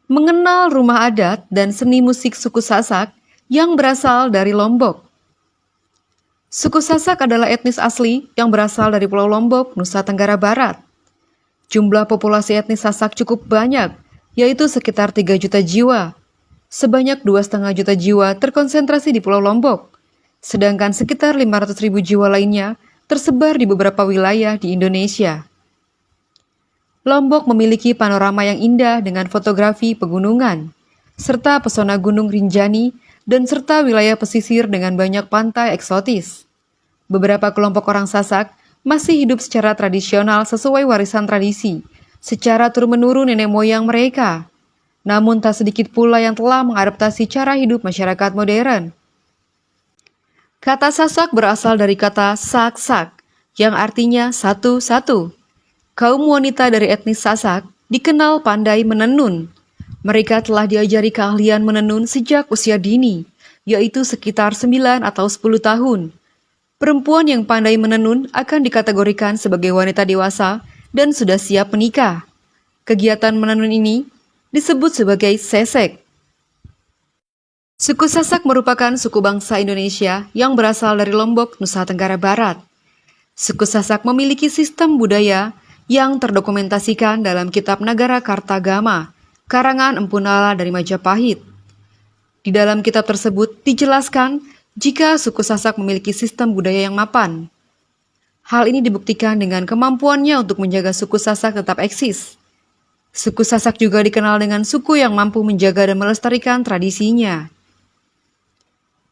Mengenal rumah adat dan seni musik suku Sasak yang berasal dari Lombok. Suku Sasak adalah etnis asli yang berasal dari Pulau Lombok, Nusa Tenggara Barat. Jumlah populasi etnis Sasak cukup banyak, yaitu sekitar 3 juta jiwa. Sebanyak 2,5 juta jiwa terkonsentrasi di Pulau Lombok, sedangkan sekitar 500.000 jiwa lainnya tersebar di beberapa wilayah di Indonesia. Lombok memiliki panorama yang indah dengan fotografi pegunungan, serta pesona Gunung Rinjani dan serta wilayah pesisir dengan banyak pantai eksotis. Beberapa kelompok orang Sasak masih hidup secara tradisional sesuai warisan tradisi, secara turun-menurun nenek moyang mereka. Namun tak sedikit pula yang telah mengadaptasi cara hidup masyarakat modern. Kata Sasak berasal dari kata sak-sak, yang artinya satu-satu. Kaum wanita dari etnis Sasak dikenal pandai menenun. Mereka telah diajari keahlian menenun sejak usia dini, yaitu sekitar 9 atau 10 tahun. Perempuan yang pandai menenun akan dikategorikan sebagai wanita dewasa dan sudah siap menikah. Kegiatan menenun ini disebut sebagai sesek. Suku Sasak merupakan suku bangsa Indonesia yang berasal dari Lombok, Nusa Tenggara Barat. Suku Sasak memiliki sistem budaya yang terdokumentasikan dalam Kitab Nagara Kartagama, karangan Empu Nala dari Majapahit. Di dalam kitab tersebut dijelaskan jika suku Sasak memiliki sistem budaya yang mapan. Hal ini dibuktikan dengan kemampuannya untuk menjaga suku Sasak tetap eksis. Suku Sasak juga dikenal dengan suku yang mampu menjaga dan melestarikan tradisinya.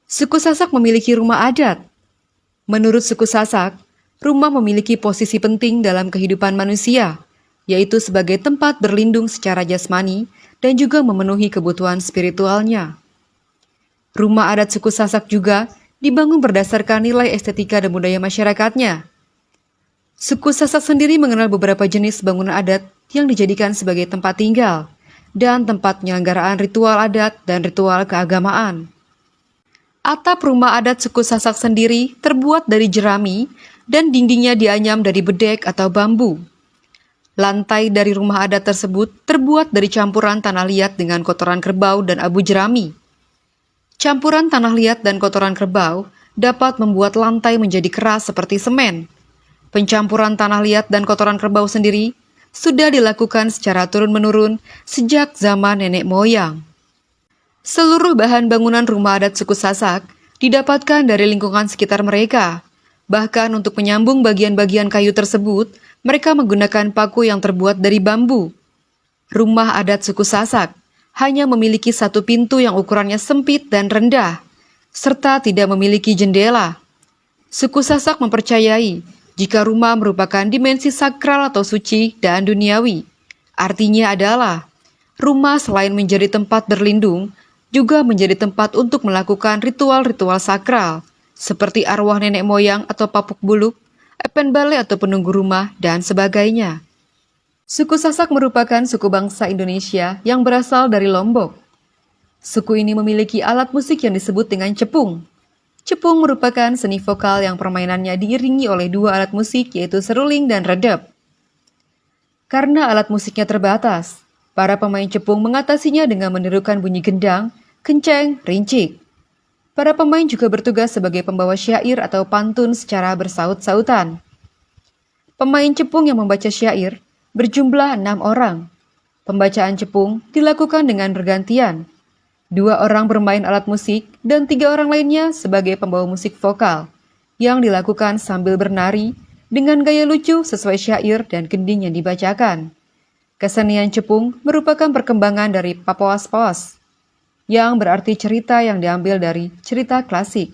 Suku Sasak memiliki rumah adat. Menurut suku Sasak, rumah memiliki posisi penting dalam kehidupan manusia, yaitu sebagai tempat berlindung secara jasmani dan juga memenuhi kebutuhan spiritualnya. Rumah adat suku Sasak juga dibangun berdasarkan nilai estetika dan budaya masyarakatnya. Suku Sasak sendiri mengenal beberapa jenis bangunan adat yang dijadikan sebagai tempat tinggal dan tempat penyelenggaraan ritual adat dan ritual keagamaan. Atap rumah adat suku Sasak sendiri terbuat dari jerami dan dindingnya dianyam dari bedek atau bambu. Lantai dari rumah adat tersebut terbuat dari campuran tanah liat dengan kotoran kerbau dan abu jerami. Campuran tanah liat dan kotoran kerbau dapat membuat lantai menjadi keras seperti semen. Pencampuran tanah liat dan kotoran kerbau sendiri sudah dilakukan secara turun-menurun sejak zaman nenek moyang. Seluruh bahan bangunan rumah adat suku Sasak didapatkan dari lingkungan sekitar mereka. Bahkan untuk menyambung bagian-bagian kayu tersebut, mereka menggunakan paku yang terbuat dari bambu. Rumah adat suku Sasak hanya memiliki satu pintu yang ukurannya sempit dan rendah, serta tidak memiliki jendela. Suku Sasak mempercayai jika rumah merupakan dimensi sakral atau suci dan duniawi. Artinya adalah, rumah selain menjadi tempat berlindung, juga menjadi tempat untuk melakukan ritual-ritual sakral, seperti arwah nenek moyang atau papuk buluk, epen bale atau penunggu rumah, dan sebagainya. Suku Sasak merupakan suku bangsa Indonesia yang berasal dari Lombok. Suku ini memiliki alat musik yang disebut dengan cepung. Cepung merupakan seni vokal yang permainannya diiringi oleh dua alat musik yaitu seruling dan redep. Karena alat musiknya terbatas, para pemain cepung mengatasinya dengan menirukan bunyi gendang, kenceng, rincik. Para pemain juga bertugas sebagai pembawa syair atau pantun secara bersaut-sautan. Pemain cepung yang membaca syair berjumlah 6 orang. Pembacaan cepung dilakukan dengan bergantian. 2 orang bermain alat musik dan 3 orang lainnya sebagai pembawa musik vokal yang dilakukan sambil bernari dengan gaya lucu sesuai syair dan gending yang dibacakan. Kesenian cepung merupakan perkembangan dari papoas-paos, yang berarti cerita yang diambil dari cerita klasik.